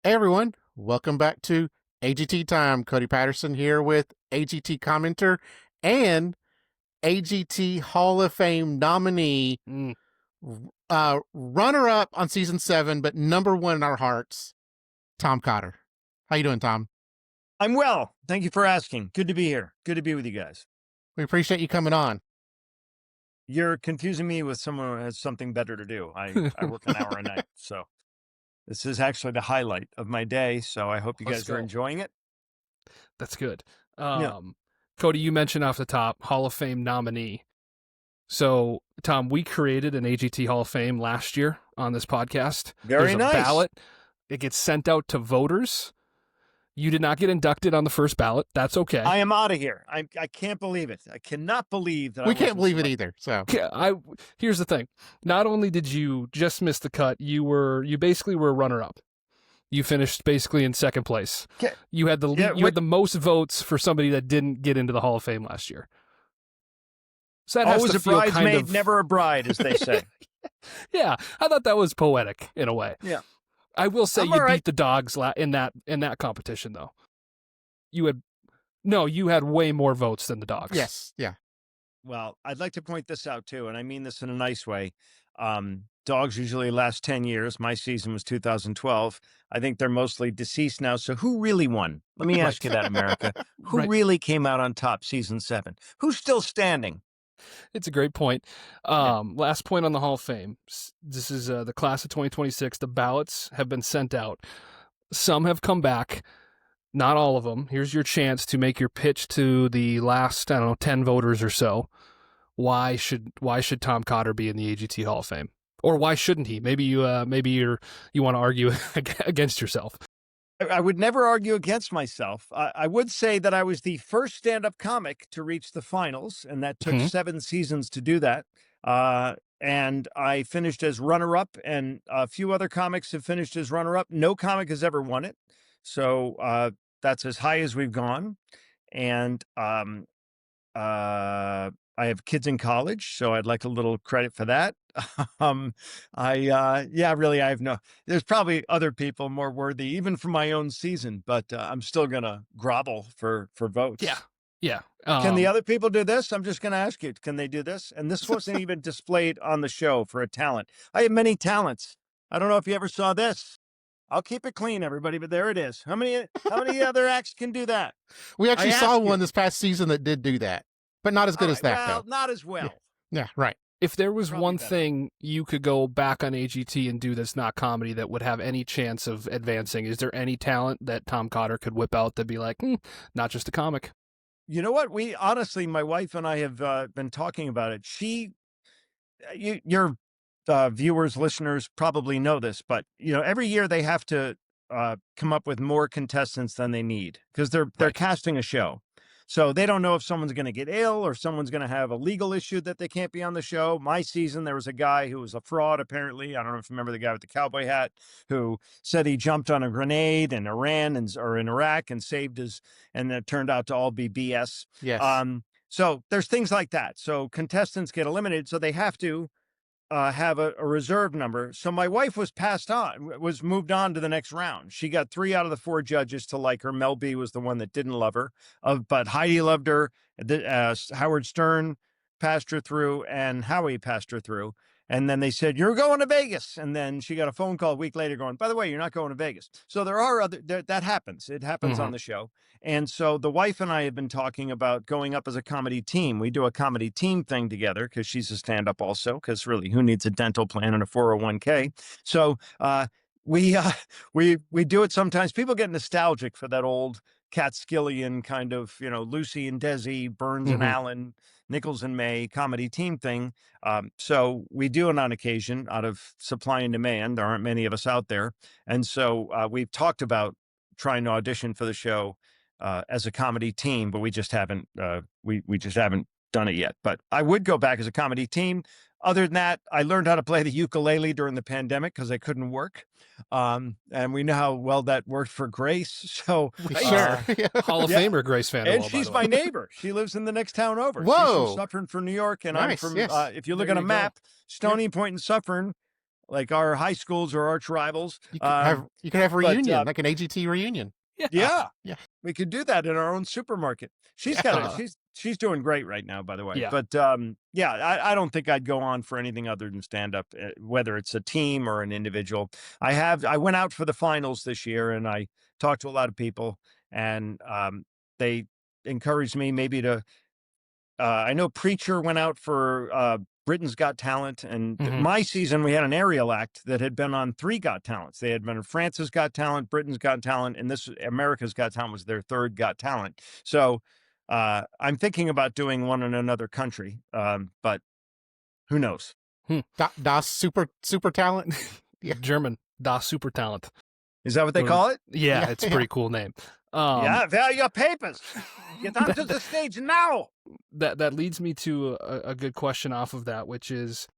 Hey everyone, welcome back to AGT Time. Cody Patterson here with AGT Commenter and AGT Hall of Fame nominee, runner-up on season 7, but number 1 in our hearts, Tom Cotter. How you doing, Tom? I'm well. Thank you for asking. Good to be here. Good to be with you guys. We appreciate you coming on. You're confusing me with someone who has something better to do. I work an hour a night, so this is actually the highlight of my day, so I hope you guys are enjoying it. That's good. Yeah. Cody, you mentioned off the top, Hall of Fame nominee. So, Tom, we created an AGT Hall of Fame last year on this podcast. Very nice. There's a ballot. It gets sent out to voters. You did not get inducted on the first ballot. That's okay. I am out of here. I can't believe it. I cannot believe that. We can't believe it either. So here's the thing. Not only did you just miss the cut, you basically were a runner-up. You finished basically in second place. Okay. You had the most votes for somebody that didn't get into the Hall of Fame last year. So that always has to a feel bridesmaid, never a bride, as they say. Yeah, I thought that was poetic in a way. Yeah. I will say you beat the dogs in that competition, though. You had way more votes than the dogs. yes, yeah. Well, I'd like to point this out, too, and I mean this in a nice way. Dogs usually last 10 years. My season was 2012. I think they're mostly deceased now. So who really won? Let me ask you that, America. Who really came out on top season 7? Who's still standing? It's a great point. Last point on the Hall of Fame. This is the class of 2026. The ballots have been sent out. Some have come back. Not all of them. Here's your chance to make your pitch to the last, 10 voters or so. Why should Tom Cotter be in the AGT Hall of Fame? Or why shouldn't he? Maybe you want to argue against yourself. I would never argue against myself. I would say that I was the first stand-up comic to reach the finals, and that took 7 seasons to do that. And I finished as runner-up, and a few other comics have finished as runner-up. No comic has ever won it. So that's as high as we've gone. And I have kids in college, so I'd like a little credit for that. I have there's probably other people more worthy, even for my own season, but I'm still gonna grovel for votes. Yeah. Can the other people do this? I'm just gonna ask you, can they do this? And this wasn't even displayed on the show for a talent. I have many talents. I don't know if you ever saw this. I'll keep it clean, everybody, but there it is. How many other acts can do that? We actually saw one this past season that did do that, but not as good as that, well, though. not as well. Yeah, right. If there was Probably one better. thing you could go back on AGT and do that's not comedy that would have any chance of advancing, is there any talent that Tom Cotter could whip out to be like, not just a comic? You know what? We honestly, my wife and I have been talking about it. Your viewers, listeners probably know this, but every year they have to come up with more contestants than they need because they're casting a show. So they don't know if someone's going to get ill or someone's going to have a legal issue that they can't be on the show. My season, there was a guy who was a fraud, apparently. I don't know if you remember the guy with the cowboy hat who said he jumped on a grenade in Iran or in Iraq and saved and it turned out to all be BS. Yes. So there's things like that. So contestants get eliminated, so they have to have a reserve number. So my wife was moved on to the next round. She got 3 out of the 4 judges to like her. Mel B was the one that didn't love her, but Heidi loved her. Howard Stern passed her through, and Howie passed her through. And then they said, "You're going to Vegas." And then she got a phone call a week later going, "By the way, you're not going to Vegas." So there are that happens. It happens on the show. And so the wife and I have been talking about going up as a comedy team. We do a comedy team thing together because she's a stand-up also, because really, who needs a dental plan and a 401k? So we do it sometimes. People get nostalgic for that old Catskillian kind of, Lucy and Desi, Burns and Allen, Nichols and May comedy team thing. So we do it on occasion out of supply and demand. There aren't many of us out there. And so we've talked about trying to audition for the show as a comedy team, but we just haven't we just haven't done it yet. But I would go back as a comedy team. Other than that, I learned how to play the ukulele during the pandemic because I couldn't work. And we know how well that worked for Grace. So Sure. Hall of Famer Grace Vanderwall. And she's my neighbor. She lives in the next town over. Whoa. She's from Suffern for New York. And Nice, I'm from, yes. if you look at a map, Stony Point and Suffern like our high schools are arch rivals. You could have a but, reunion, like an AGT reunion. Yeah, Yeah. we could do that in our own supermarket. She's Yeah. got she's doing great right now, by the way. Yeah. But yeah, I don't think I'd go on for anything other than stand up, whether it's a team or an individual. I went out for the finals this year, and I talked to a lot of people, and they encouraged me maybe to. I know Preacher went out for Britain's Got Talent, and Mhm. my season we had an aerial act that had been on 3 Got Talents. They had been on France's Got Talent, Britain's Got Talent, and this America's Got Talent was their 3rd Got Talent. So I'm thinking about doing one in another country, but who knows? Das super talent. Yeah. German, Das Supertalent. Is that what they call it? Yeah, Yeah, it's a pretty cool name. Yeah, there are your papers. Get onto the stage now. That leads me to a good question off of that, which is,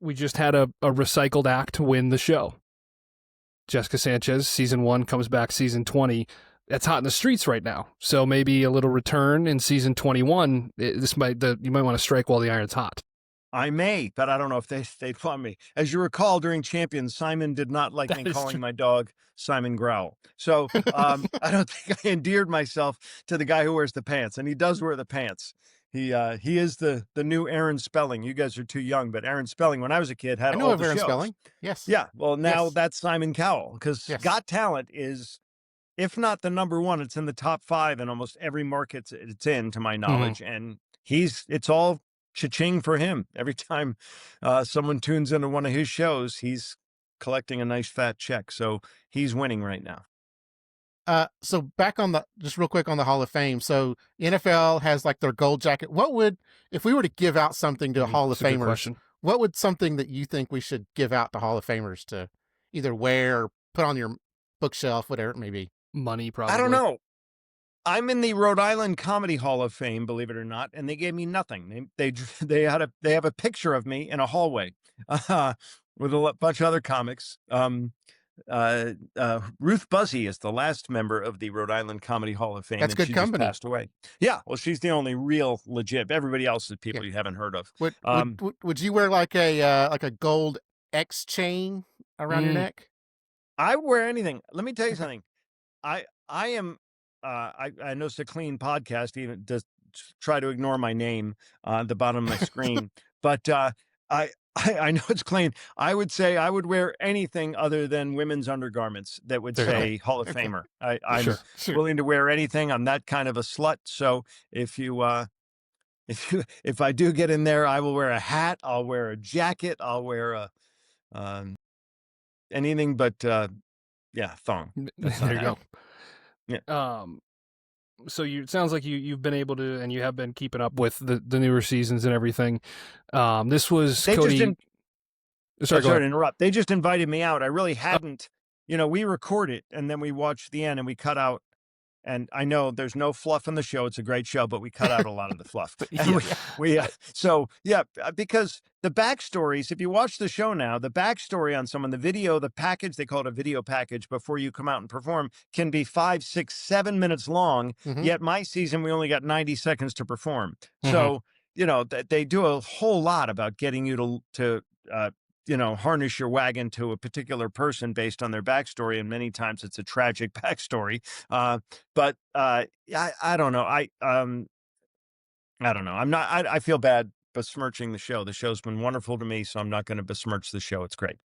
we just had a recycled act win the show. Jessica Sanchez, season 1, comes back season 20. That's hot in the streets right now. So maybe a little return in season 21. You might want to strike while the iron's hot. I may, but I don't know if they'd want me. As you recall, during Champions, Simon did not like me calling my dog Simon Growl. So I don't think I endeared myself to the guy who wears the pants, and he does wear the pants. He is the new Aaron Spelling. You guys are too young, but Aaron Spelling, when I was a kid, had I know all of the Aaron shows. Spelling. Yes. Yeah. Well, now Yes. that's Simon Cowell, because Yes. Got Talent is, if not the number 1, it's in the top 5 in almost every market it's in, to my knowledge, and it's all cha-ching for him. Every time someone tunes into one of his shows, he's collecting a nice fat check. So he's winning right now. So back on just real quick on the Hall of Fame. So NFL has like their gold jacket. If we were to give out something to Hall of That's a good Famers, question. what would something that you think we should give out to Hall of Famers to either wear or put on your bookshelf, whatever it may be? Money, probably. I don't know. I'm in the Rhode Island Comedy Hall of Fame, believe it or not, and they gave me nothing. They have a picture of me in a hallway with a bunch of other comics. Ruth Buzzy is the last member of the Rhode Island Comedy Hall of Fame. That's and good she company. Just passed away. Yeah, well, she's the only real legit. Everybody else is people you haven't heard of. Would you wear like a gold X chain around your neck? I would wear anything. Let me tell you something. I am. I know it's a clean podcast. Even just try to ignore my name on the bottom of my screen, but I know it's clean. I would say I would wear anything other than women's undergarments that would say Hall of Famer. I'm Sure. willing to wear anything. I'm that kind of a slut. So if I do get in there, I will wear a hat. I'll wear a jacket. I'll wear anything but thong. There you go. Yeah. So it sounds like you've been able to, and you have been keeping up with the newer seasons and everything. This was Cody. Sorry to interrupt. They just invited me out. I really hadn't. We record it and then we watch the end and we cut out. And I know there's no fluff in the show. It's a great show, but we cut out a lot of the fluff. Because the backstories, if you watch the show now, the backstory on someone, the package, they call it a video package before you come out and perform, can be 5, 6, 7 minutes long. Yet my season, we only got 90 seconds to perform. So, they do a whole lot about getting you to harness your wagon to a particular person based on their backstory. And many times it's a tragic backstory. But I don't know. I don't know. I feel bad besmirching the show. The show's been wonderful to me, so I'm not going to besmirch the show. It's great.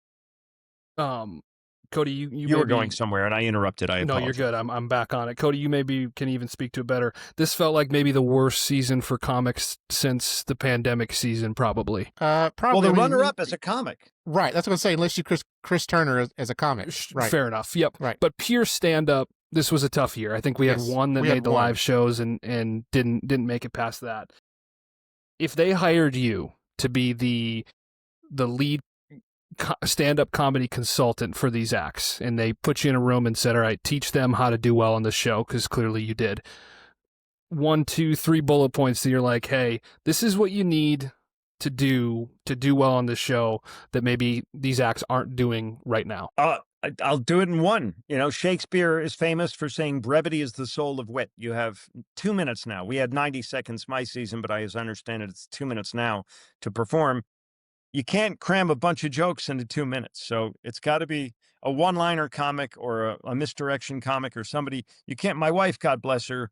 Cody, you were going somewhere and I interrupted. I apologize. No, you're good. I'm back on it. Cody, you maybe can even speak to it better. This felt like maybe the worst season for comics since the pandemic season, probably. Probably. Well, the runner-up as a comic. Right. That's what I'm saying. Unless you Chris Turner as a comic. Right. Fair enough. Yep. Right. But pure stand-up, this was a tough year. I think we had one that made the live shows and didn't make it past that. If they hired you to be the lead stand-up comedy consultant for these acts, and they put you in a room and said, all right, teach them how to do well on the show, because clearly you did. 1, 2, 3 bullet points that you're like, hey, this is what you need to do well on this show that maybe these acts aren't doing right now. I'll do it in one. Shakespeare is famous for saying brevity is the soul of wit. You have 2 minutes now. We had 90 seconds my season, but as I understand it, it's 2 minutes now to perform. you can't cram a bunch of jokes into 2 minutes. So it's got to be a one-liner comic or a misdirection comic or somebody. You can't. My wife, God bless her,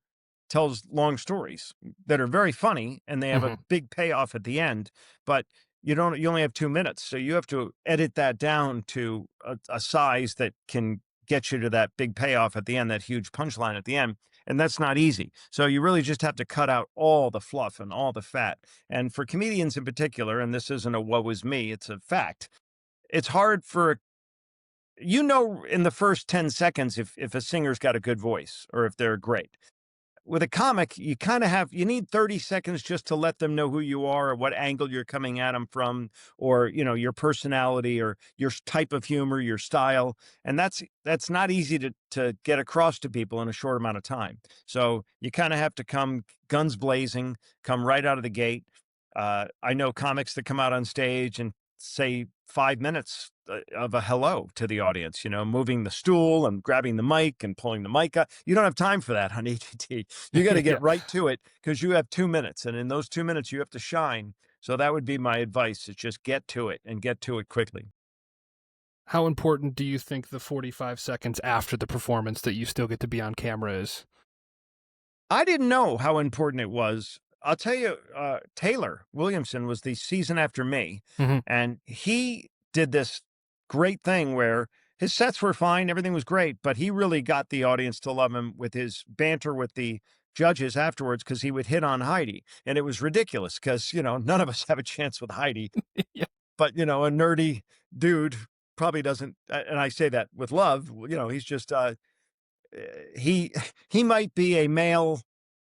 tells long stories that are very funny and they have a Mhm. big payoff at the end, but you don't. You only have 2 minutes, so you have to edit that down to a size that can get you to that big payoff at the end, that huge punchline at the end. And that's not easy. So you really just have to cut out all the fluff and all the fat. And for comedians in particular, and this isn't a woe is me, it's a fact. It's hard for, in the first 10 seconds if a singer's got a good voice or if they're great. With a comic, you need 30 seconds just to let them know who you are or what angle you're coming at them from, or, your personality or your type of humor, your style. And that's not easy to get across to people in a short amount of time. So you kind of have to come guns blazing, come right out of the gate. I know comics that come out on stage and say 5 minutes of a hello to the audience, moving the stool and grabbing the mic and pulling the mic up. You don't have time for that on AGT. You got to Yeah. get right to it because you have 2 minutes. And in those 2 minutes, you have to shine. So that would be my advice, is just get to it and get to it quickly. How important do you think the 45 seconds after the performance that you still get to be on camera is? I didn't know how important it was. I'll tell you, Taylor Williamson was the season after me, Mhm. and he did this great thing where his sets were fine, everything was great, but he really got the audience to love him with his banter with the judges afterwards because he would hit on Heidi. And it was ridiculous because, none of us have a chance with Heidi. Yeah. But, a nerdy dude probably doesn't, and I say that with love, he's just, he he might be a male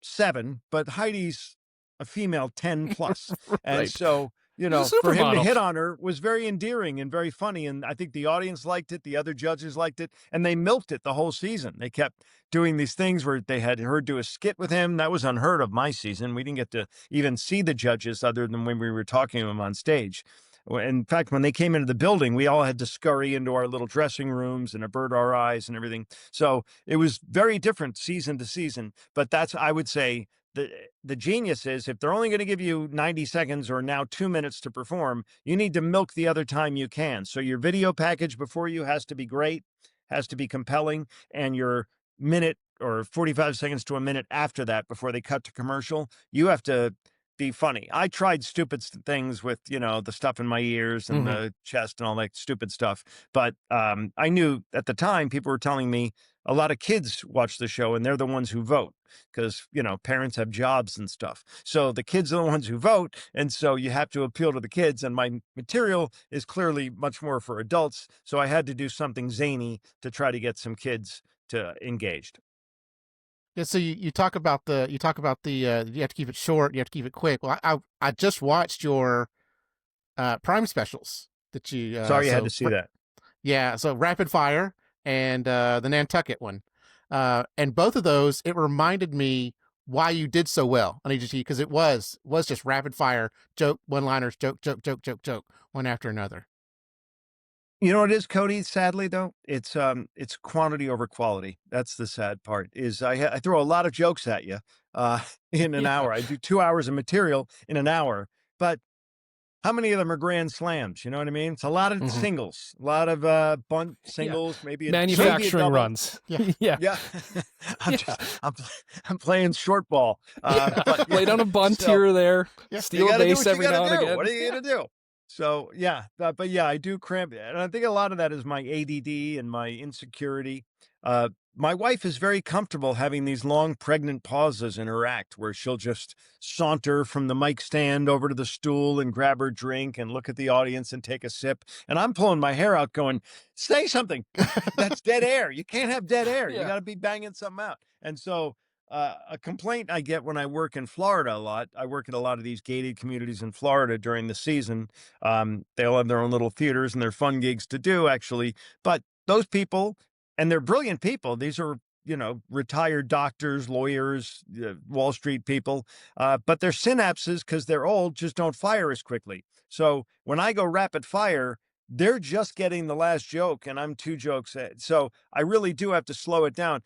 7, but Heidi's a female 10 plus. And Right. so, He's a for him to supermodel. hit on her was very endearing and very funny. And I think the audience liked it. The other judges liked it, and they milked it the whole season. They kept doing these things where they had her do a skit with him. That was unheard of my season. We didn't get to even see the judges other than when we were talking to them on stage. In fact, when they came into the building, we all had to scurry into our little dressing rooms and avert our eyes and everything. So it was very different season to season. But that's, I would say, the genius is, if they're only going to give you 90 seconds or now 2 minutes to perform, you need to milk the other time you can. So your video package before you has to be great, has to be compelling, and your minute or 45 seconds to a minute after that, before they cut to commercial, you have to be funny. I tried stupid things with, the stuff in my ears and Mhm. the chest and all that stupid stuff. But I knew at the time people were telling me a lot of kids watch the show and they're the ones who vote because, parents have jobs and stuff. So the kids are the ones who vote. And so you have to appeal to the kids. And my material is clearly much more for adults. So I had to do something zany to try to get some kids to engaged. Yeah, so you talk about the you have to keep it short, you have to keep it quick. Well, I just watched your Prime specials that you Sorry you had to see that. yeah, so Rapid Fire and the Nantucket one. And both of those, it reminded me why you did so well on AGT, because it was just rapid fire joke, one-liners, joke, joke, joke, joke, joke, one after another. You know what it is, Cody? Sadly, though, it's quantity over quality. That's the sad part. Is I throw a lot of jokes at you in an Yeah. hour. I do 2 hours of material in an hour, but how many of them are grand slams? You know what I mean? It's a lot of Mhm. singles, a lot of bunt singles, maybe a Manufacturing double. runs. Yeah. Yeah. Yeah, I'm Yeah. just I'm playing short ball. But Laid on a bunt so- here or there. Yeah. Steal a gotta do base what you every gotta now and do. again. What are you gonna do? So yeah, but yeah, I do cramp, and I think a lot of that is my ADD and my insecurity. My wife is very comfortable having these long pregnant pauses in her act where she'll just saunter from the mic stand over to the stool and grab her drink and look at the audience and take a sip. And I'm pulling my hair out going, say something. That's dead air. You can't have dead air. You Yeah. got to be banging something out. And so a complaint I get when I work in Florida a lot. I work at a lot of these gated communities in Florida during the season. They all have their own little theaters and they're fun gigs to do, actually. But those people, and they're brilliant people. These are, retired doctors, lawyers, Wall Street people. But their synapses, because they're old, just don't fire as quickly. So when I go rapid fire, they're just getting the last joke and I'm 2 jokes. So I really do have to slow it down.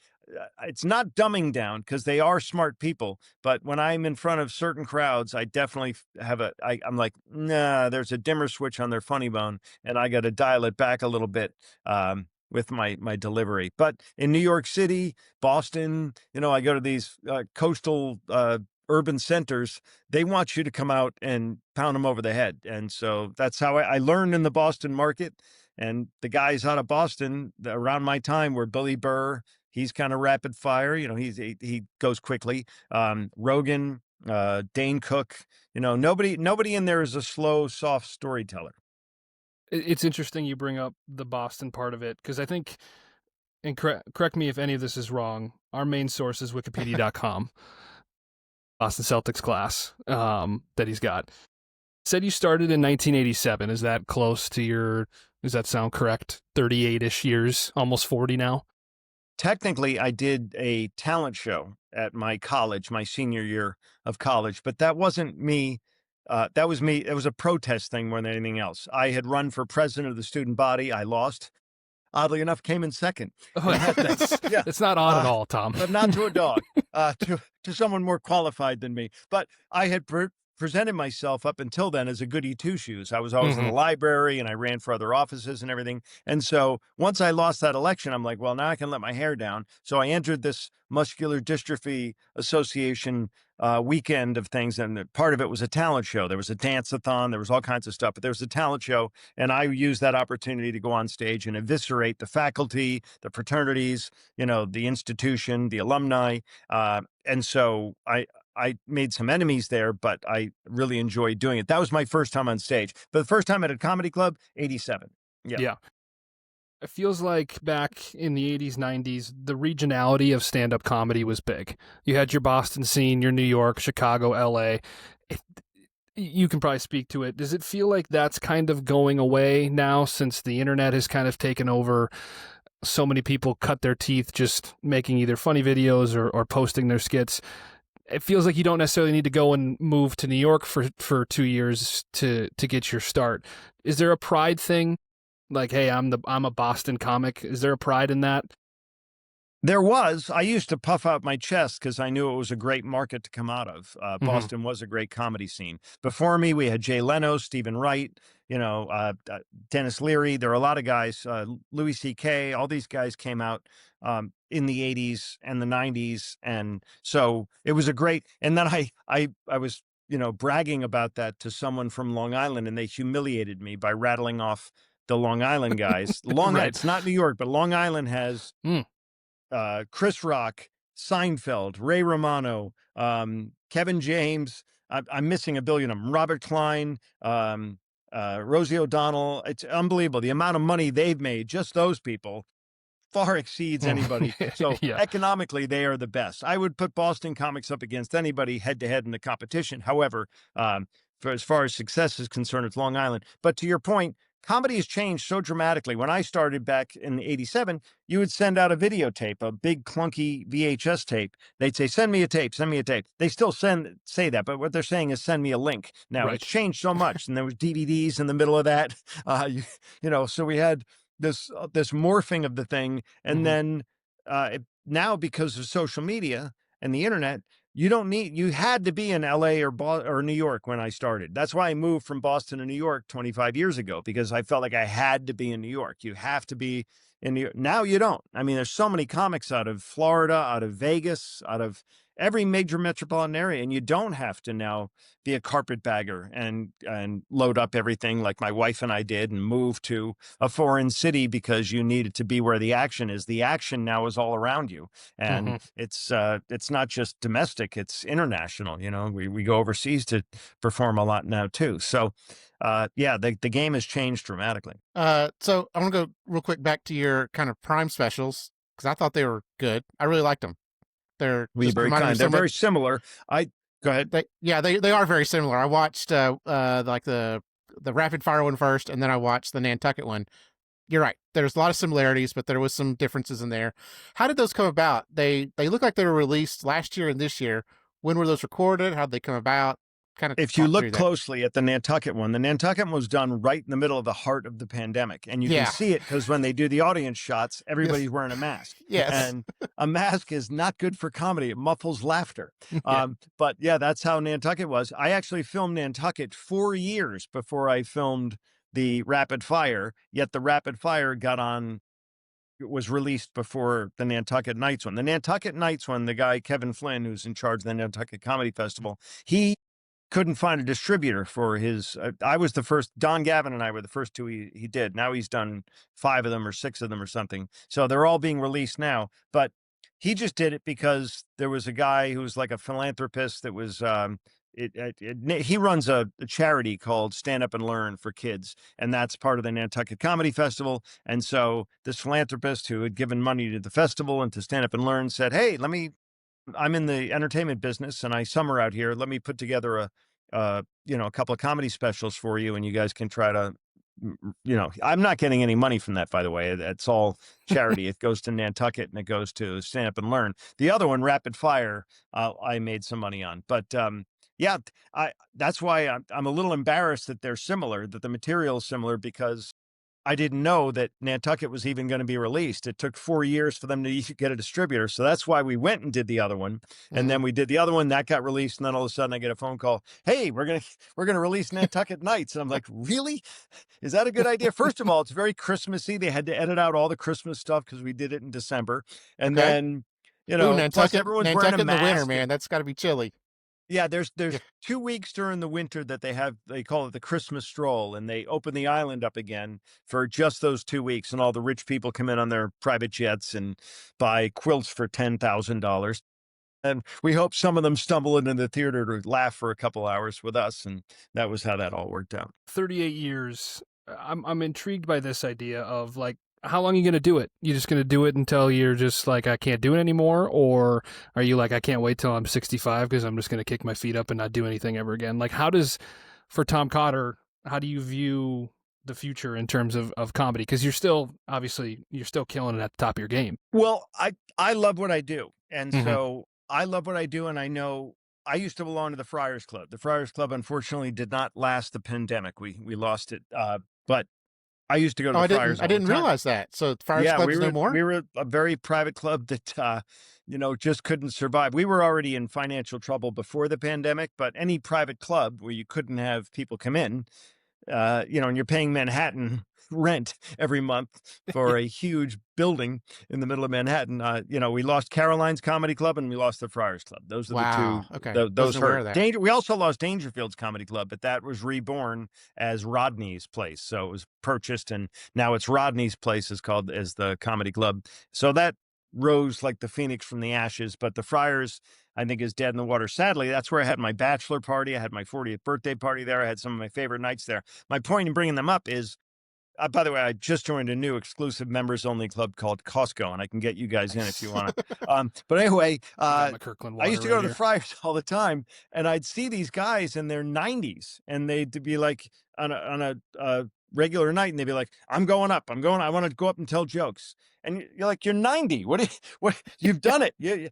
it's not dumbing down because they are smart people. But when I'm in front of certain crowds, I definitely I'm like, nah, there's a dimmer switch on their funny bone, and I got to dial it back a little bit. With my delivery. But in New York City, Boston, I go to these coastal urban centers. They want you to come out and pound them over the head. And so that's how I learned in the Boston market. And the guys out of Boston around my time were Billy Burr. He's kind of rapid fire. He goes quickly. Rogan, Dane Cook. Nobody in there is a slow, soft storyteller. It's interesting you bring up the Boston part of it, because I think, and correct me if any of this is wrong, our main source is wikipedia.com. Boston Celtics class that he's got. Said you started in 1987. Is that close to does that sound correct? 38-ish years, almost 40 now? Technically, I did a talent show at my college, my senior year of college, but that wasn't me. That was me. It was a protest thing more than anything else. I had run for president of the student body. I lost. Oddly enough, came in second. It's not odd at all, Tom. But not to a dog, to someone more qualified than me. But I had presented myself up until then as a goody two-shoes. I was always in the library, and I ran for other offices and everything. And so once I lost that election, I'm like, well, now I can let my hair down. So I entered this Muscular Dystrophy Association weekend of things, and part of it was a talent show. There was a dance-a-thon, there was all kinds of stuff, but there was a talent show, and I used that opportunity to go on stage and eviscerate the faculty, the fraternities, the institution, the alumni, and so I made some enemies there, but I really enjoyed doing it. That was my first time on stage. But the first time at a comedy club, 87. Yeah. It feels like back in the 80s, 90s, the regionality of stand-up comedy was big. You had your Boston scene, your New York, Chicago, LA. You can probably speak to it. Does it feel like that's kind of going away now, since the internet has kind of taken over? So many people cut their teeth just making either funny videos or posting their skits. It feels like you don't necessarily need to go and move to New York for 2 years to get your start. Is there a pride thing? Like, hey, I'm a Boston comic. Is there a pride in that? There was. I used to puff out my chest because I knew it was a great market to come out of. Boston was a great comedy scene. Before me, we had Jay Leno, Stephen Wright, Dennis Leary. There were a lot of guys, Louis C.K., all these guys came out in the 80s and the 90s. And so it was a great, and then I was, bragging about that to someone from Long Island, and they humiliated me by rattling off the Long Island guys. Right. It's not New York, but Long Island has Chris Rock, Seinfeld, Ray Romano, Kevin James. I'm missing a billion of them. Robert Klein, Rosie O'Donnell. It's unbelievable. The amount of money they've made, just those people, far exceeds anybody. So economically, they are the best. I would put Boston comics up against anybody head to head in the competition. However, for as far as success is concerned, it's Long Island. But to your point, comedy has changed so dramatically. When I started back in 87, you would send out a videotape, a big clunky VHS tape. They'd say, send me a tape, send me a tape. They still say that, but what they're saying is send me a link. Now, It's changed so much, and there was DVDs in the middle of that. So we had this morphing of the thing. And then now, because of social media and the internet, you had to be in LA or New York when I started. That's why I moved from Boston to New York 25 years ago, because I felt like I had to be in New York. You have to be in New York. Now you don't. I mean, there's so many comics out of Florida, out of Vegas, out of every major metropolitan area, and you don't have to now be a carpetbagger and load up everything like my wife and I did and move to a foreign city because you needed to be where the action is. The action now is all around you, and it's not just domestic; it's international. We go overseas to perform a lot now too. So, the game has changed dramatically. So I want to go real quick back to your kind of Prime specials, because I thought they were good. I really liked them. They're very kind. They're very similar. Go ahead. They are very similar. I watched like the rapid fire one first, and then I watched the Nantucket one. You're right. There's a lot of similarities, but there was some differences in there. How did those come about? They look like they were released last year and this year. When were those recorded? How did they come about? kind of If you talk look through that. closely at the Nantucket one, the Nantucket one was done right in the middle of the heart of the pandemic. And you can Yeah. see it because when they do the audience shots, everybody's wearing a mask. Yes. And a mask is not good for comedy. It muffles laughter. Yeah. But yeah, that's how Nantucket was. I actually filmed Nantucket 4 years before I filmed the Rapid Fire, yet the Rapid Fire was released before the Nantucket Nights one. The Nantucket Nights one, the guy, Kevin Flynn, who's in charge of the Nantucket Comedy Festival, he couldn't find a distributor for his. I was the first. Don Gavin and I were the first two he did. Now he's done 5 of them or 6 of them or something. So they're all being released now. But he just did it because there was a guy who's like a philanthropist that was. He runs a charity called Stand Up and Learn for kids, and that's part of the Nantucket Comedy Festival. And so this philanthropist who had given money to the festival and to Stand Up and Learn said, "Hey, I'm in the entertainment business and I summer out here. Let me put together a couple of comedy specials for you, and you guys can try to, I'm not getting any money from that, by the way. It's all charity. It goes to Nantucket and it goes to Stand Up and Learn. The other one, Rapid Fire, I made some money on. But yeah, that's why I'm a little embarrassed that they're similar, that the material is similar, because I didn't know that Nantucket was even going to be released. It took 4 years for them to get a distributor. So that's why we went and did the other one. And then we did the other one that got released. And then all of a sudden I get a phone call. "Hey, we're going to release Nantucket Nights." And I'm like, "Really? Is that a good idea?" First of all, it's very Christmassy. They had to edit out all the Christmas stuff because we did it in December. And Okay. then, Ooh, plus everyone's wearing a Nantucket in the winter, mask. man. That's got to be chilly. Yeah, there's Yeah. 2 weeks during the winter that they call it the Christmas stroll, and they open the island up again for just those 2 weeks, and all the rich people come in on their private jets and buy quilts for $10,000. And we hope some of them stumble into the theater to laugh for a couple hours with us, and that was how that all worked out. 38 years. I'm intrigued by this idea of like, how long are you going to do it? You just going to do it until you're just like, I can't do it anymore? Or are you like, I can't wait till I'm 65 because I'm just going to kick my feet up and not do anything ever again? Like, for Tom Cotter, how do you view the future in terms of comedy? Because you're still killing it at the top of your game. Well, I love what I do. And so I love what I do. And I know I used to belong to the Friars Club. The Friars Club, unfortunately, did not last the pandemic. We lost it. But I used to go to the Friars. I didn't realize that. So the Friars Club is no more? We were a very private club that, just couldn't survive. We were already in financial trouble before the pandemic, but any private club where you couldn't have people come in, and you're paying Manhattan rent every month for a huge building in the middle of Manhattan. We lost Caroline's Comedy Club and we lost the Friars Club. Those are Wow. the two. Okay. Those hurt. That. We also lost Dangerfield's Comedy Club, but that was reborn as Rodney's Place. So it was purchased, and now it's Rodney's Place is called as the Comedy Club. So that rose like the phoenix from the ashes. But the Friars, I think, is dead in the water. Sadly, that's where I had my bachelor party. I had my 40th birthday party there. I had some of my favorite nights there. My point in bringing them up is, by the way, I just joined a new exclusive members-only club called Costco, and I can get you guys in if you want to. But anyway, I used to go to the Friars all the time, and I'd see these guys in their 90s, and they'd be like on a regular night, and they'd be like, I want to go up and tell jokes. And you're like, you're 90. What you've done it. You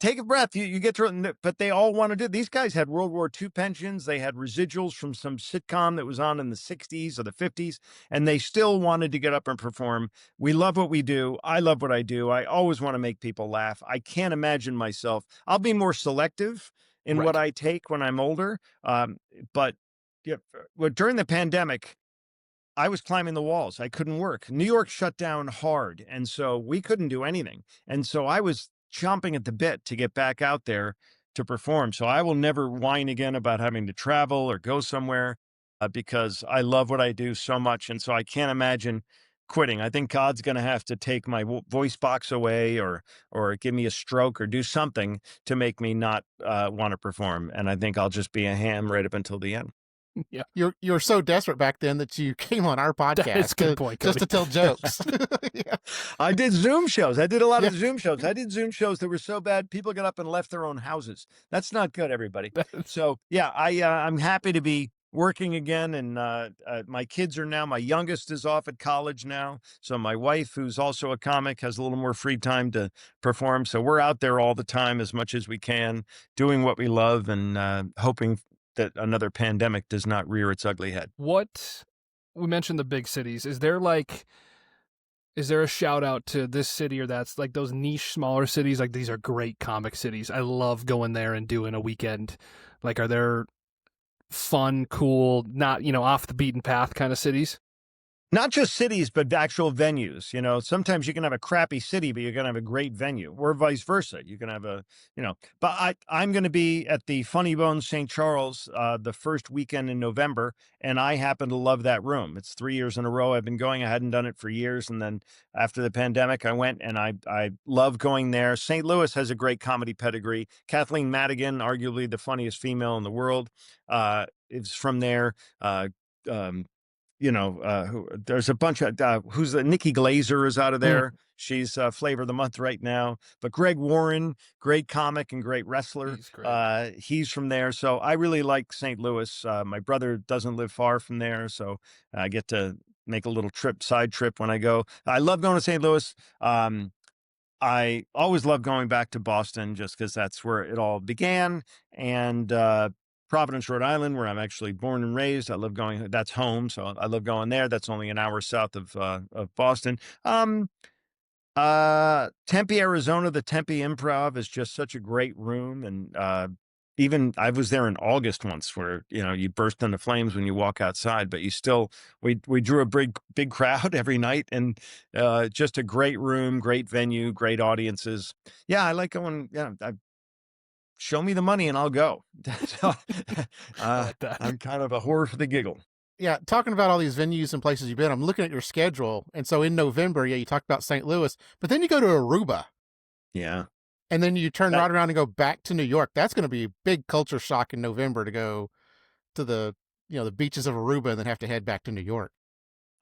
take a breath. You get through it. But they all want to do. These guys had World War II pensions. They had residuals from some sitcom that was on in the 60s or the 50s, and they still wanted to get up and perform. We love what we do. I love what I do. I always want to make people laugh. I can't imagine myself. I'll be more selective in what I take when I'm older. But during the pandemic, I was climbing the walls. I couldn't work. New York shut down hard, and so we couldn't do anything. And so I was chomping at the bit to get back out there to perform. So I will never whine again about having to travel or go somewhere because I love what I do so much. And so I can't imagine quitting. I think God's going to have to take my voice box away or give me a stroke or do something to make me not want to perform. And I think I'll just be a ham right up until the end. Yeah, you're so desperate back then that you came on our podcast. That's a good point, just to tell jokes. Yeah. I did Zoom shows. I did a lot of Zoom shows. I did Zoom shows that were so bad people got up and left their own houses. That's not good, everybody. So yeah, I'm happy to be working again, and my kids are now. My youngest is off at college now, so my wife, who's also a comic, has a little more free time to perform. So we're out there all the time as much as we can, doing what we love, and hoping that another pandemic does not rear its ugly head. What we mentioned the big cities. Is there a shout out to this city or that's like those niche smaller cities? Like these are great comic cities. I love going there and doing a weekend. Like, are there fun, cool, not, off the beaten path kind of cities? Not just cities, but actual venues. Sometimes you can have a crappy city, but you're going to have a great venue, or vice versa. You can have but I'm going to be at the Funny Bones St. Charles the first weekend in November, and I happen to love that room. It's 3 years in a row I've been going. I hadn't done it for years, and then after the pandemic, I went, and I love going there. St. Louis has a great comedy pedigree. Kathleen Madigan, arguably the funniest female in the world, is from there. There's a bunch of Nikki Glazer is out of there. She's flavor of the month right now. But Greg Warren, great comic and great wrestler. He's great. He's from there. So I really like St. Louis. My brother doesn't live far from there, so I get to make a little side trip when I go. I love going to St. Louis. I always love going back to Boston just because that's where it all began. And Providence, Rhode Island, where I'm actually born and raised. I love going. That's home, so I love going there. That's only an hour south of Boston. Tempe, Arizona. The Tempe Improv is just such a great room, and even I was there in August once, where you burst into flames when you walk outside, but we drew a big crowd every night, and just a great room, great venue, great audiences. Yeah, I like going. Yeah, show me the money and I'll go. I like that. I'm kind of a whore for the giggle. Yeah, talking about all these venues and places you've been, I'm looking at your schedule, and so in November, you talked about St. Louis, but then you go to Aruba. Yeah. And then you turn right around and go back to New York. That's going to be a big culture shock in November to go to the beaches of Aruba and then have to head back to New York.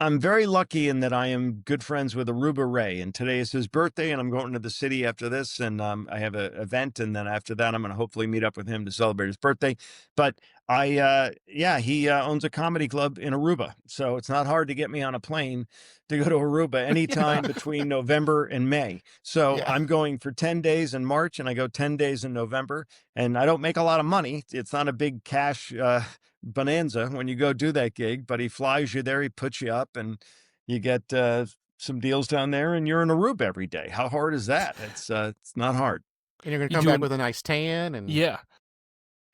I'm very lucky in that I am good friends with Aruba Ray, and today is his birthday, and I'm going to the city after this, and I have an event, and then after that, I'm going to hopefully meet up with him to celebrate his birthday. But he owns a comedy club in Aruba, so it's not hard to get me on a plane to go to Aruba anytime between November and May. So I'm going for 10 days in March, and I go 10 days in November, and I don't make a lot of money. It's not a big cash bonanza when you go do that gig, but he flies you there, he puts you up, and you get some deals down there, and you're in Aruba every day. How hard is that? It's not hard. And you're going to come back with a nice tan, and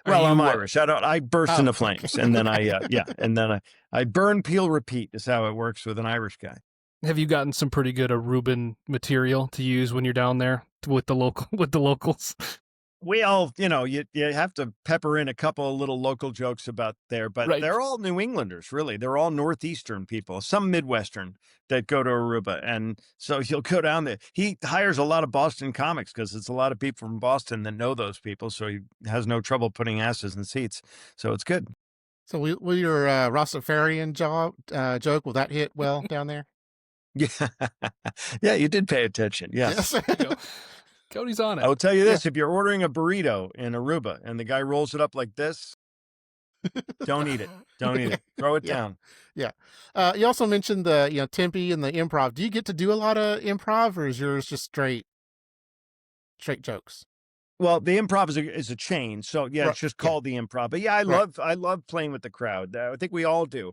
well, I'm Irish. I burst into flames, and then I burn, peel, repeat is how it works with an Irish guy. Have you gotten some pretty good Aruban material to use when you're down there with the locals? We all, you have to pepper in a couple of little local jokes about there, but they're all New Englanders, really. They're all Northeastern people, some Midwestern that go to Aruba. And so you'll go down there. He hires a lot of Boston comics because it's a lot of people from Boston that know those people. So he has no trouble putting asses in seats. So it's good. So will your Rastafarian joke, will that hit well down there? Yeah. Yeah, you did pay attention. Yes. Cody's on it. I will tell you this, if you're ordering a burrito in Aruba and the guy rolls it up like this, don't eat it. Don't eat it. Throw it down. Yeah. You also mentioned the Tempe and the improv. Do you get to do a lot of improv, or is yours just straight jokes? Well, the improv is a chain, so it's just called the improv. But I love playing with the crowd. I think we all do.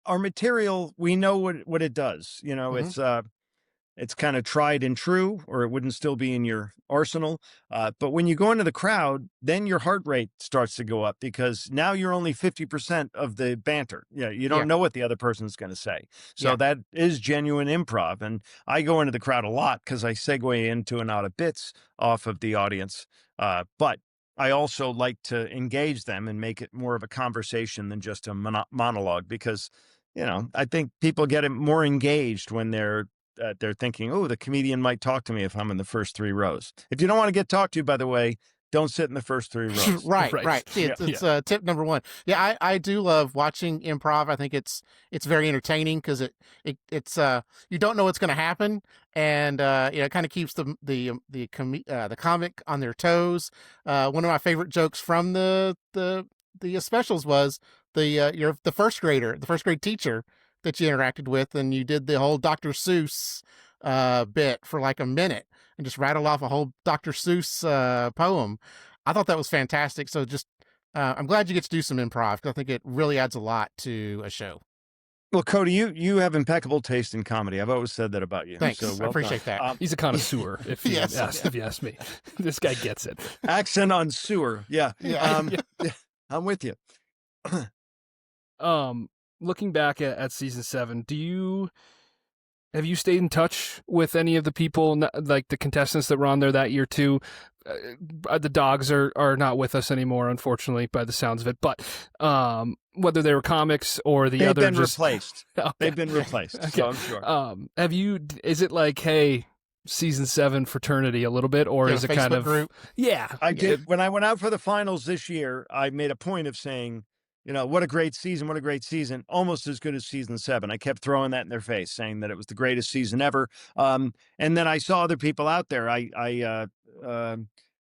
Our material, we know what it does. It's kind of tried and true, or it wouldn't still be in your arsenal. But when you go into the crowd, then your heart rate starts to go up because now you're only 50% of the banter. You don't know what the other person's going to say. So that is genuine improv. And I go into the crowd a lot because I segue into and out of bits off of the audience. But I also like to engage them and make it more of a conversation than just a monologue because, I think people get more engaged when they're thinking, oh, the comedian might talk to me if I'm in the first 3 rows. If you don't want to get talked to, by the way, don't sit in the first 3 rows. Right. It's tip number 1. Yeah, I do love watching improv. I think it's very entertaining because it's you don't know what's going to happen, and it kind of keeps the comic on their toes. One of my favorite jokes from the specials was you're the first grade teacher that you interacted with, and you did the whole Dr. Seuss bit for like a minute and just rattled off a whole Dr. Seuss poem. I thought that was fantastic. So just I'm glad you get to do some improv, 'cause I think it really adds a lot to a show. Well, Cody, you have impeccable taste in comedy. I've always said that about you. Thanks. So I well appreciate done. that. He's a connoisseur, if you Yes. if you ask me. This guy gets it. Accent on sewer. Yeah. Yeah. Yeah, I'm with you. Looking back at season 7, have you stayed in touch with any of the people, like the contestants that were on there that year too? The dogs are not with us anymore, unfortunately, by the sounds of it. But whether they were comics or the They've other, been just replaced. Okay. They've been replaced. Okay. So I'm sure. Have you? Is it like, hey, season 7 fraternity a little bit, or Yeah, is it Facebook kind of group. Yeah, I did when I went out for the finals this year. I made a point of saying, what a great season, what a great season, almost as good as season 7. I kept throwing that in their face, saying that it was the greatest season ever. And then I saw other people out there.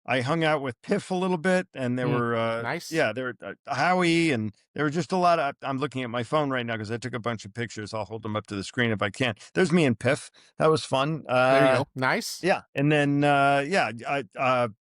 I hung out with Piff a little bit, and there were Nice. there were Howie, and there were just a lot of. I'm looking at my phone right now because I took a bunch of pictures. I'll hold them up to the screen if I can. There's me and Piff. That was fun. there you go. Nice. Yeah, and then it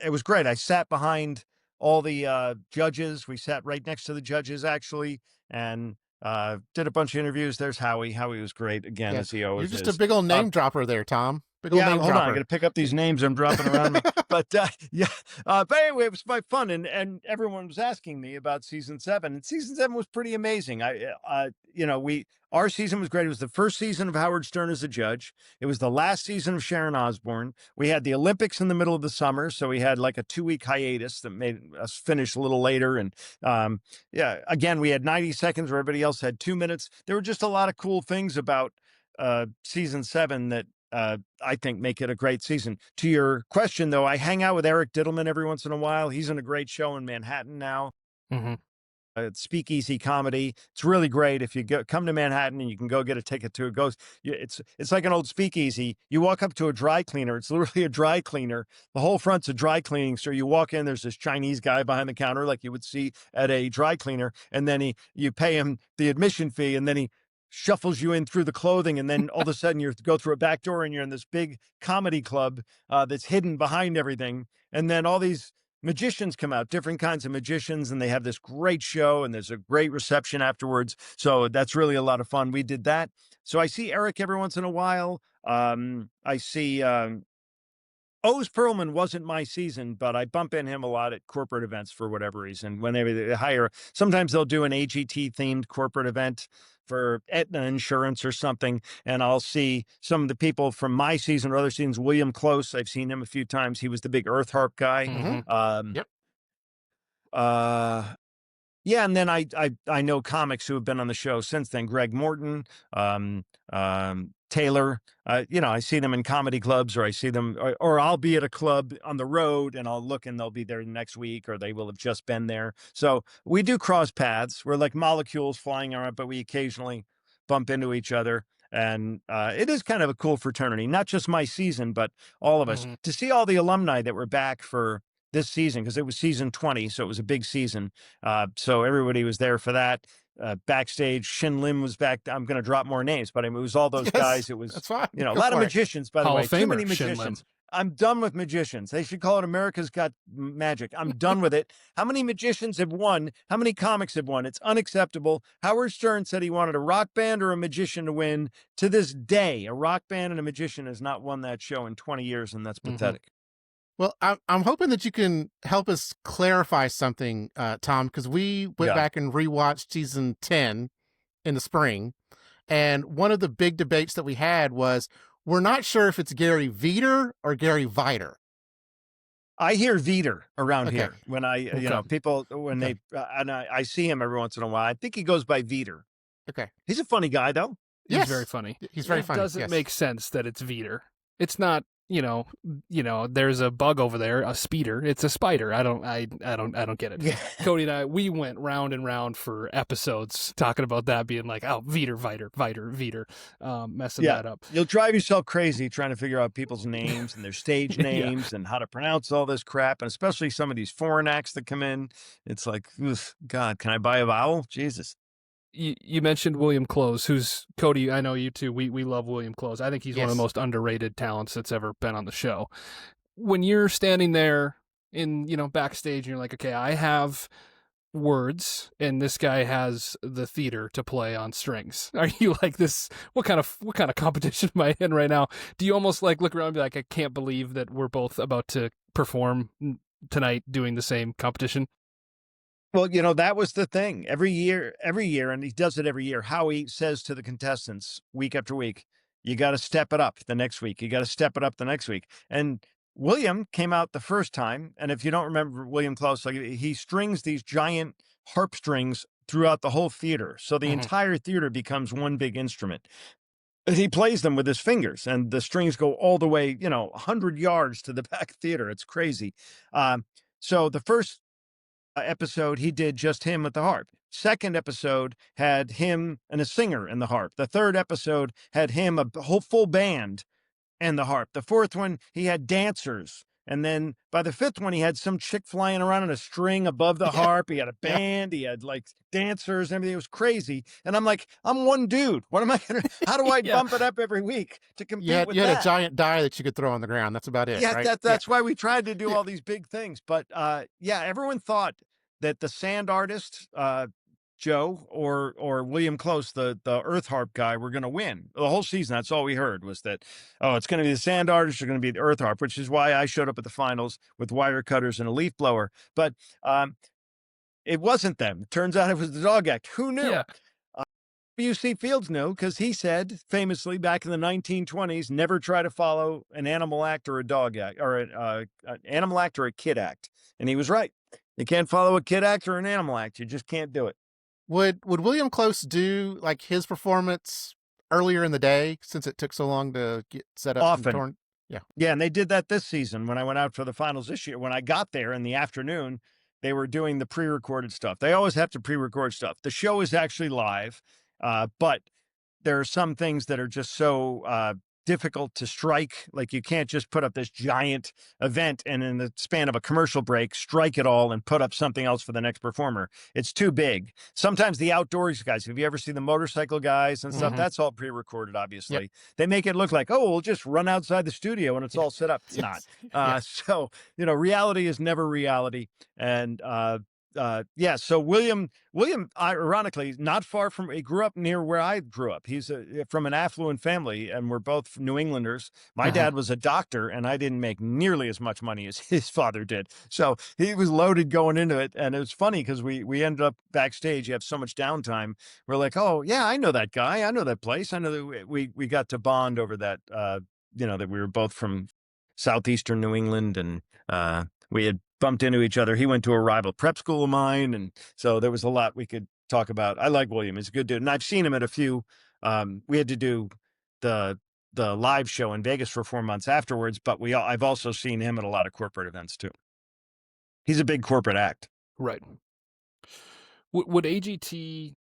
was great. I sat behind all the judges. We sat right next to the judges actually, and did a bunch of interviews. There's Howie. Howie was great again, Yeah. as he You're always just is. a big old name dropper there, Tom. Big old Yeah, name hold on. I dropper. got to pick up these names I'm dropping around me. But but anyway, it was my fun, and everyone was asking me about season 7, and season 7 was pretty amazing. Our season was great. It was the first season of Howard Stern as a judge. It was the last season of Sharon Osbourne. We had the Olympics in the middle of the summer, so we had like a 2-week hiatus that made us finish a little later. And again, we had 90 seconds where everybody else had 2 minutes. There were just a lot of cool things about season 7 that I think make it a great season. To your question, though, I hang out with Eric Diddleman every once in a while. He's in a great show in Manhattan now. Mm-hmm. It's Speakeasy Comedy. It's really great. If you come to Manhattan and you can go get a ticket to it, it's like an old speakeasy. You walk up to a dry cleaner. It's literally a dry cleaner. The whole front's a dry cleaning. So you walk in, there's this Chinese guy behind the counter like you would see at a dry cleaner. And then you pay him the admission fee, and then he shuffles you in through the clothing, and then all of a sudden you go through a back door and you're in this big comedy club that's hidden behind everything. And then all these magicians come out, different kinds of magicians, and they have this great show, and there's a great reception afterwards. So that's really a lot of fun. We did that. So I see Eric every once in a while. I see Oz Perlman wasn't my season, but I bump in him a lot at corporate events for whatever reason. Whenever they hire, sometimes they'll do an AGT themed corporate event for Aetna Insurance or something, and I'll see some of the people from my season or other seasons. William Close, I've seen him a few times. He was the big Earth Harp guy. Mm-hmm. Yep. Yeah, and then I know comics who have been on the show since then. Greg Morton, Taylor. I see them in comedy clubs, or I see them, or I'll be at a club on the road and I'll look and they'll be there next week, or they will have just been there. So we do cross paths. We're like molecules flying around, but we occasionally bump into each other. And it is kind of a cool fraternity, not just my season, but all of us. Mm-hmm. To see all the alumni that were back for this season, because it was season 20, so it was a big season. So everybody was there for that. Backstage, Shin Lim was back. I'm going to drop more names, but it was all those guys. It was, That's fine. a Go lot of for it. magicians, by the Hall way. of Too many Famer, Shin Lim. magicians. I'm done with magicians. They should call it America's Got Magic. I'm done with it. How many magicians have won? How many comics have won? It's unacceptable. Howard Stern said he wanted a rock band or a magician to win. To this day, a rock band and a magician has not won that show in 20 years, and that's pathetic. Well, I'm hoping that you can help us clarify something, Tom, because we went back and rewatched season 10 in the spring. And one of the big debates that we had was, we're not sure if it's Gary Veter or Gary Viter. I hear Veter around Okay. here when people, when Okay. they, and I see him every once in a while. I think he goes by Veter. Okay. He's a funny guy, though. He's Yes. very funny. He's very it funny. doesn't yes. make sense that it's Veter. It's not, there's a bug over there, a speeder. It's a spider. I don't get it. Yeah. Cody and I, we went round and round for episodes talking about that, being like, oh, Veter, messing that up. You'll drive yourself crazy trying to figure out people's names and their stage names and how to pronounce all this crap, and especially some of these foreign acts that come in. It's like, God, can I buy a vowel? Jesus. You mentioned William Close, who's, Cody, I know you too. We love William Close. I think he's one of the Yes. most underrated talents that's ever been on the show. When you're standing there in, backstage and you're like, okay, I have words, and this guy has the theater to play on strings. Are you like this? What kind of competition am I in right now? Do you almost like look around and be like, I can't believe that we're both about to perform tonight doing the same competition? Well, that was the thing. Every year, and he does it every year, Howie says to the contestants week after week, you got to step it up the next week. You got to step it up the next week. And William came out the first time. And if you don't remember William Close, like he strings these giant harp strings throughout the whole theater. So the entire theater becomes one big instrument. He plays them with his fingers, and the strings go all the way, 100 yards to the back theater. It's crazy. So the first episode, he did just him with the harp. Second episode had him and a singer and the harp. The third episode had him, a whole full band and the harp. The fourth one, he had dancers. And then by the fifth one, he had some chick flying around on a string above the harp. He had a band. He had like dancers and everything. It was crazy. And I'm like, I'm one dude. What am I going to, how do I bump it up every week to compete with you had that? a giant die that you could throw on the ground. That's about it. Yeah, right? that's why we tried to do all these big things. But everyone thought that the sand artist, Joe or William Close, the earth harp guy, were going to win the whole season. That's all we heard was that, it's going to be the sand artist or going to be the earth harp, which is why I showed up at the finals with wire cutters and a leaf blower. But it wasn't them. It turns out it was the dog act. Who knew? Yeah. W.C. Fields knew, because he said famously back in the 1920s, never try to follow an animal act or a dog act, or an animal act or a kid act. And he was right. You can't follow a kid act or an animal act. You just can't do it. Would William Close do like his performance earlier in the day, since it took so long to get set up? Often. Yeah. Yeah, and they did that this season when I went out for the finals this year. When I got there in the afternoon, they were doing the pre-recorded stuff. They always have to pre-record stuff. The show is actually live, but there are some things that are just so difficult to strike. Like you can't just put up this giant event and in the span of a commercial break, strike it all and put up something else for the next performer. It's too big. Sometimes the outdoors guys, have you ever seen the motorcycle guys and stuff? That's all pre-recorded, obviously. Yep. They make it look like, we'll just run outside the studio and it's all set up. It's not. So, reality is never reality. And, so William, ironically, not far from, he grew up near where I grew up. He's from an affluent family, and we're both New Englanders. My dad was a doctor, and I didn't make nearly as much money as his father did. So he was loaded going into it. And it was funny because we ended up backstage. You have so much downtime. We're like, oh yeah, I know that guy. I know that place. I know that we got to bond over that, that we were both from southeastern New England, and we had bumped into each other. He went to a rival prep school of mine, and so there was a lot we could talk about. I like William; he's a good dude, and I've seen him at a few. We had to do the live show in Vegas for 4 months afterwards, but I've also seen him at a lot of corporate events too. He's a big corporate act, right? Would AGT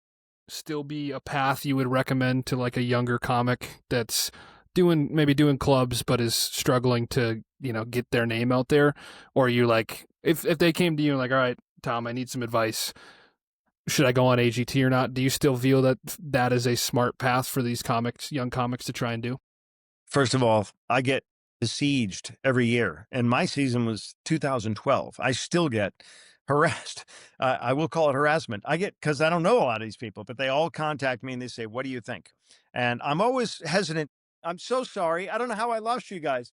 still be a path you would recommend to like a younger comic that's doing clubs but is struggling to get their name out there? Or are you like, if they came to you and like, all right, Tom, I need some advice, should I go on AGT or not? Do you still feel that is a smart path for these young comics to try and do? First of all, I get besieged every year, and my season was 2012. I still get harassed. I will call it harassment. I get, because I don't know a lot of these people, but they all contact me and they say, what do you think? And I'm always hesitant. I'm so sorry. I don't know how I lost you guys.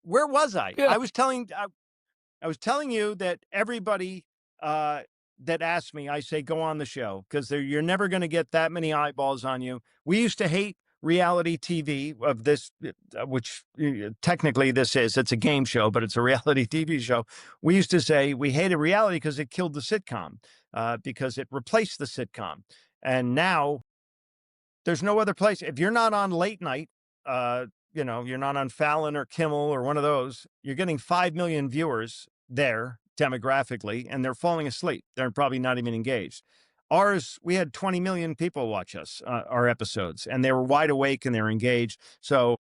Where was I? Yeah. I was telling you that everybody that asked me, I say, go on the show, because you're never going to get that many eyeballs on you. We used to hate reality TV of this, which technically it's a game show, but it's a reality TV show. We used to say we hated reality because it killed the sitcom, because it replaced the sitcom. And now there's no other place. If you're not on late night, you're not on Fallon or Kimmel or one of those, you're getting 5 million viewers there demographically, and they're falling asleep. They're probably not even engaged. Ours, we had 20 million people watch us, our episodes, and they were wide awake and they're engaged. So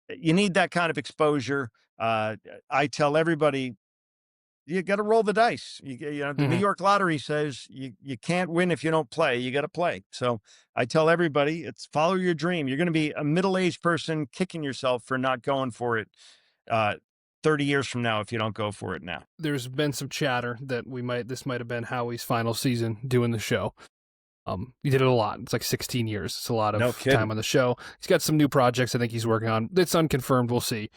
you need that kind of exposure. I tell everybody, you got to roll the dice. The New York Lottery says you can't win if you don't play. You got to play. So I tell everybody, it's follow your dream. You're going to be a middle-aged person kicking yourself for not going for it 30 years from now if you don't go for it now. There's been some chatter that this might have been Howie's final season doing the show. He did it a lot. It's like 16 years. It's a lot No of kidding. time on the show. He's got some new projects I think he's working on. It's unconfirmed. We'll see.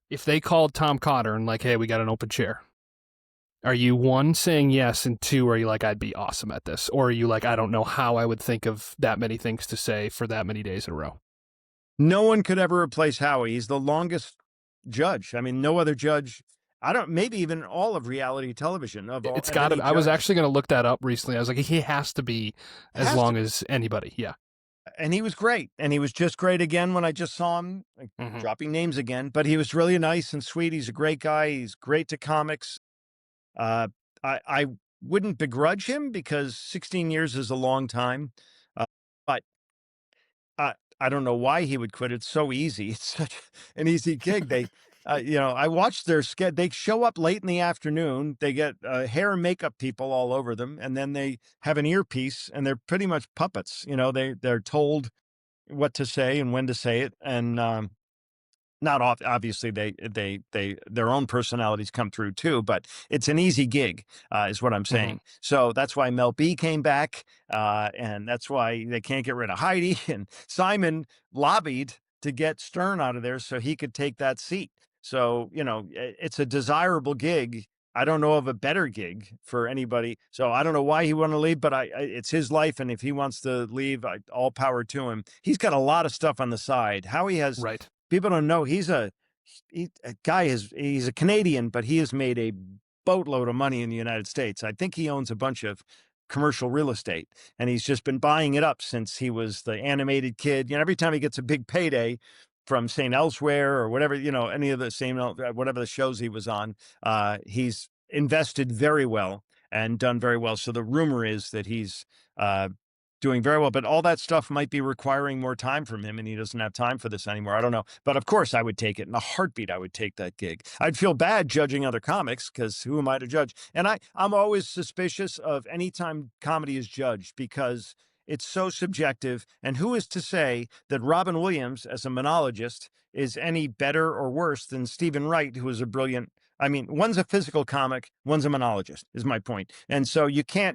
If they called Tom Cotter and like, hey, we got an open chair, are you one saying yes, and two, are you like, I'd be awesome at this? Or are you like, I don't know how I would think of that many things to say for that many days in a row? No one could ever replace Howie. He's the longest judge. I mean, no other judge. Maybe even all of reality television. It's got to. I was actually going to look that up recently. I was like, he has to be as long as anybody. Yeah. And he was great. And he was just great again when I just saw him, dropping names again. But he was really nice and sweet. He's a great guy. He's great to comics. I wouldn't begrudge him because 16 years is a long time. But I don't know why he would quit. It's so easy. It's such an easy gig. They, I watched their sketch. They show up late in the afternoon. They get hair and makeup people all over them, and then they have an earpiece, and they're pretty much puppets. They're told what to say and when to say it, and not obviously their own personalities come through too, but it's an easy gig, is what I'm saying. So that's why Mel B came back, and that's why they can't get rid of Heidi. And Simon lobbied to get Stern out of there so he could take that seat. So it's a desirable gig. I don't know of a better gig for anybody. So I don't know why he wanted to leave, but it's his life, and if he wants to leave, all power to him. He's got a lot of stuff on the side. Howie has. Right. People don't know he's a Canadian, but he has made a boatload of money in the United States. I think he owns a bunch of commercial real estate, and he's just been buying it up since he was the animated kid. Every time he gets a big payday from St. Elsewhere or whatever, any of the same, whatever the shows he was on, he's invested very well and done very well. So the rumor is that he's doing very well, but all that stuff might be requiring more time from him, and he doesn't have time for this anymore. I don't know. But of course I would take it in a heartbeat. I would take that gig. I'd feel bad judging other comics because who am I to judge? And I'm always suspicious of any time comedy is judged because it's so subjective. And who is to say that Robin Williams, as a monologist, is any better or worse than Stephen Wright, who is a brilliant. I mean, one's a physical comic, one's a monologist, is my point. And so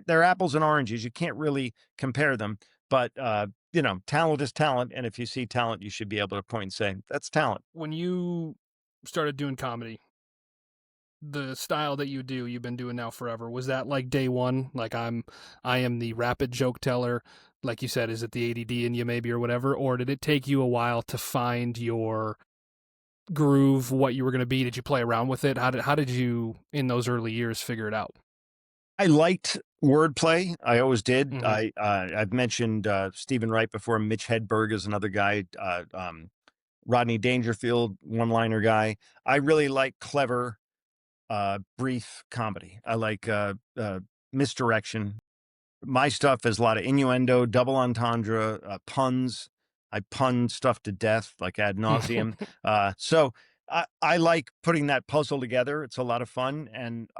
they're apples and oranges. You can't really compare them. But, talent is talent. And if you see talent, you should be able to point and say, that's talent. When you started doing comedy, the style that you've been doing now forever, was that like day one? Like I am the rapid joke teller, like you said, is it the ADD in you maybe or whatever? Or did it take you a while to find your groove, what you were going to be? Did you play around with it? How did you in those early years figure it out? I liked wordplay. I always did. I've mentioned Stephen Wright before. Mitch Hedberg is another guy. Rodney Dangerfield, one-liner guy. I really like clever, brief comedy. I like misdirection. My stuff is a lot of innuendo, double entendre, puns. I pun stuff to death, like ad nauseum. So I like putting that puzzle together. It's a lot of fun. And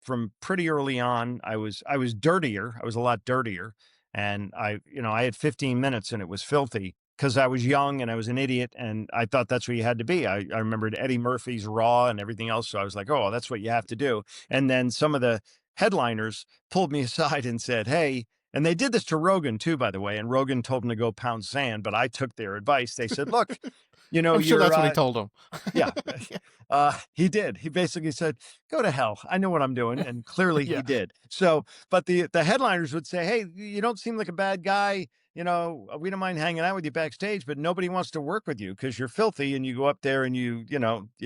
from pretty early on, I was dirtier. I was a lot dirtier. And I had 15 minutes and it was filthy because I was young and I was an idiot. And I thought that's what you had to be. I remembered Eddie Murphy's Raw and everything else. So I was like, oh, that's what you have to do. And then some of the headliners pulled me aside and said, hey, and they did this to Rogan too, by the way. And Rogan told him to go pound sand, but I took their advice. They said, look, I'm sure that's what he told him. Yeah, he did. He basically said, go to hell. I know what I'm doing. And clearly he did. So, but the headliners would say, hey, you don't seem like a bad guy. We don't mind hanging out with you backstage, but nobody wants to work with you because you're filthy. And you go up there and you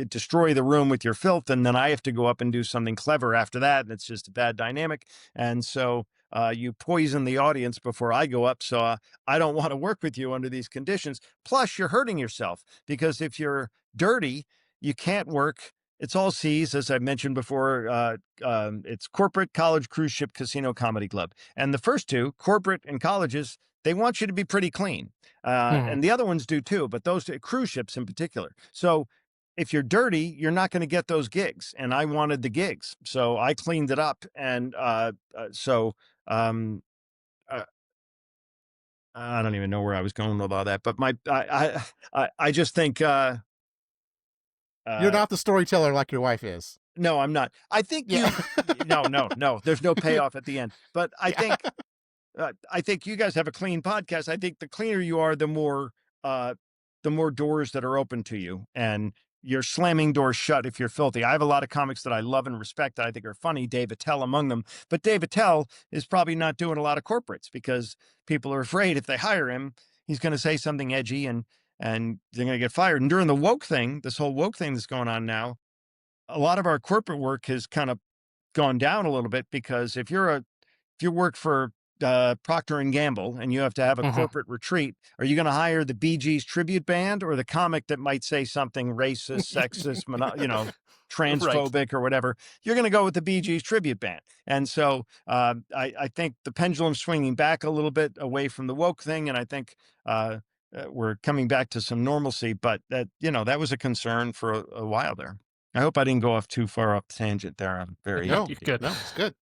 destroy the room with your filth. And then I have to go up and do something clever after that. And it's just a bad dynamic. And so you poison the audience before I go up. So I don't want to work with you under these conditions. Plus, you're hurting yourself because if you're dirty, you can't work. It's all C's, as I mentioned before. It's corporate, college, cruise ship, casino, comedy club. And the first two, corporate and colleges, they want you to be pretty clean. And the other ones do too, but those cruise ships in particular. So if you're dirty, you're not going to get those gigs. And I wanted the gigs. So I cleaned it up. And I don't even know where I was going with all that, but I just think You're not the storyteller like your wife is. No, I'm not. I think Yeah. no. There's no payoff at the end. But I Yeah. think you guys have a clean podcast. I think the cleaner you are, the more doors that are open to you, and you're slamming doors shut if you're filthy. I have a lot of comics that I love and respect that I think are funny, Dave Attell among them. But Dave Attell is probably not doing a lot of corporates because people are afraid if they hire him, he's going to say something edgy and they're going to get fired. And during the woke thing, this whole woke thing that's going on now, a lot of our corporate work has kind of gone down a little bit because if you work for Procter and Gamble and you have to have a corporate retreat, are you going to hire the Bee Gees tribute band or the comic that might say something racist, sexist, transphobic or whatever? You're going to go with the Bee Gees tribute band. And so I think the pendulum's swinging back a little bit away from the woke thing, and I think we're coming back to some normalcy. But that was a concern for a while there. I hope I didn't go off too far off the tangent there. I'm very No, You're good. No, it's good.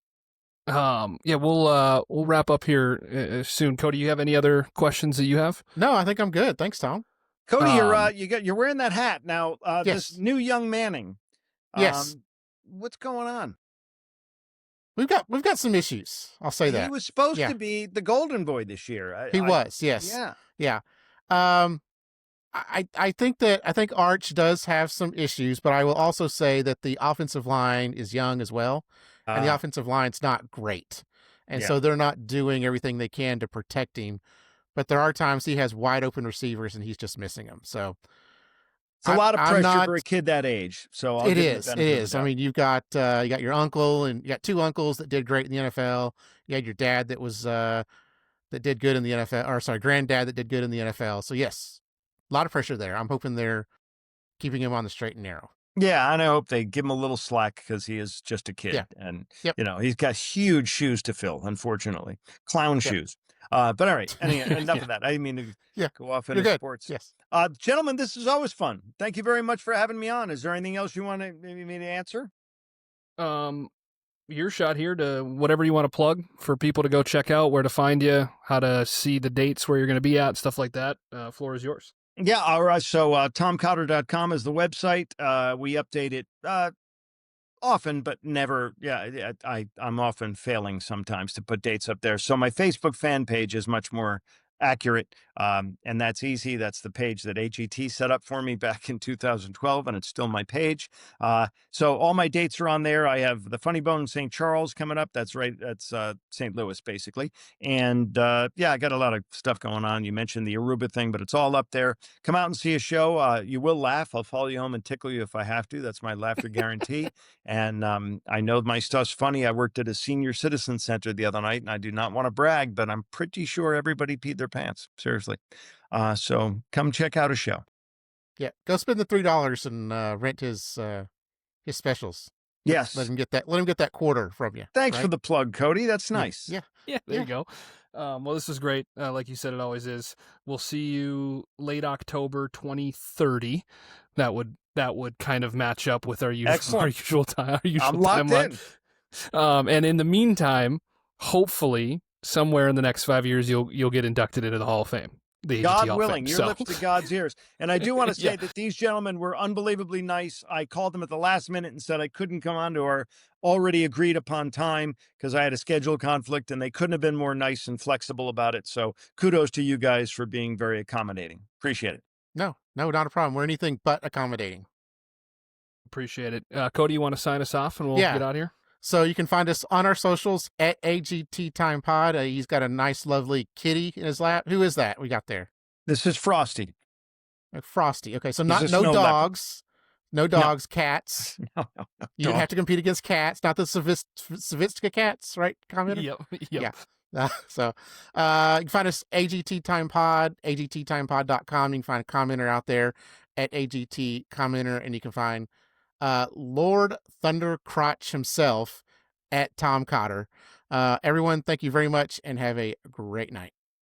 Yeah, we'll wrap up here soon. Cody, you have any other questions that you have? No, I think I'm good. Thanks, Tom. Cody, you're wearing that hat now. Yes. This new young Manning. Yes. What's going on? We've got some issues. I'll say that. He was supposed to be the golden boy this year. He was, yes. Yeah. I think Arch does have some issues, but I will also say that the offensive line is young as well, and the offensive line's not great. And so they're not doing everything they can to protect him. But there are times he has wide open receivers and he's just missing them. So it's a lot of pressure for a kid that age. So it is. I mean, you got your uncle and you got two uncles that did great in the NFL. You had your dad that was that did good in the NFL, or sorry, granddad that did good in the NFL. So yes, a lot of pressure there. I'm hoping they're keeping him on the straight and narrow. Yeah, and I hope they give him a little slack because he is just a kid. Yeah. And, he's got huge shoes to fill, unfortunately. Clown shoes. But all right, enough of that. I didn't mean to go off into sports. Yes. Gentlemen, this is always fun. Thank you very much for having me on. Is there anything else you want me to answer? Your shot here to whatever you want to plug for people to go check out, where to find you, how to see the dates where you're going to be at, stuff like that. Floor is yours. Yeah, all right. So tomcotter.com is the website. We update it often, but never. Yeah, I'm often failing sometimes to put dates up there. So my Facebook fan page is much more accurate, and that's easy. That's the page that AGT set up for me back in 2012, and it's still my page. So all my dates are on there. I have the Funny Bone in St. Charles coming up. That's right. That's St. Louis, basically. And I got a lot of stuff going on. You mentioned the Aruba thing, but it's all up there. Come out and see a show. You will laugh. I'll follow you home and tickle you if I have to. That's my laughter guarantee. And I know my stuff's funny. I worked at a senior citizen center the other night, and I do not want to brag, but I'm pretty sure everybody peed their pants. Seriously. So come check out a show. Yeah. Go spend the $3 and rent his specials. Yes. Let him get that quarter from you. Thanks for the plug, Cody. That's nice. Yeah. There you go. Well, this is great. Like you said, it always is. We'll see you late October 2030. That would kind of match up with our usual time. I'm locked in. And in the meantime, hopefully, somewhere in the next 5 years, you'll get inducted into the Hall of Fame. God willing, your lips to God's ears. And I do want to say that these gentlemen were unbelievably nice. I called them at the last minute and said I couldn't come on to our already agreed upon time because I had a schedule conflict, and they couldn't have been more nice and flexible about it. So kudos to you guys for being very accommodating. Appreciate it. No, not a problem. We're anything but accommodating. Appreciate it. Cody, you want to sign us off and we'll get out of here? So you can find us on our socials at AGT Time Pod. He's got a nice, lovely kitty in his lap. Who is that we got there? This is Frosty. Frosty. Okay, so no dogs. No dogs, cats. No. You have to compete against cats, not the Savitsky cats, right, Commenter? Yep. Yeah. So you can find us AGT Time Pod, agttimepod.com. You can find a commenter out there at AGT Commenter, and you can find Lord Thundercrotch himself at Tom Cotter. Everyone, thank you very much and have a great night.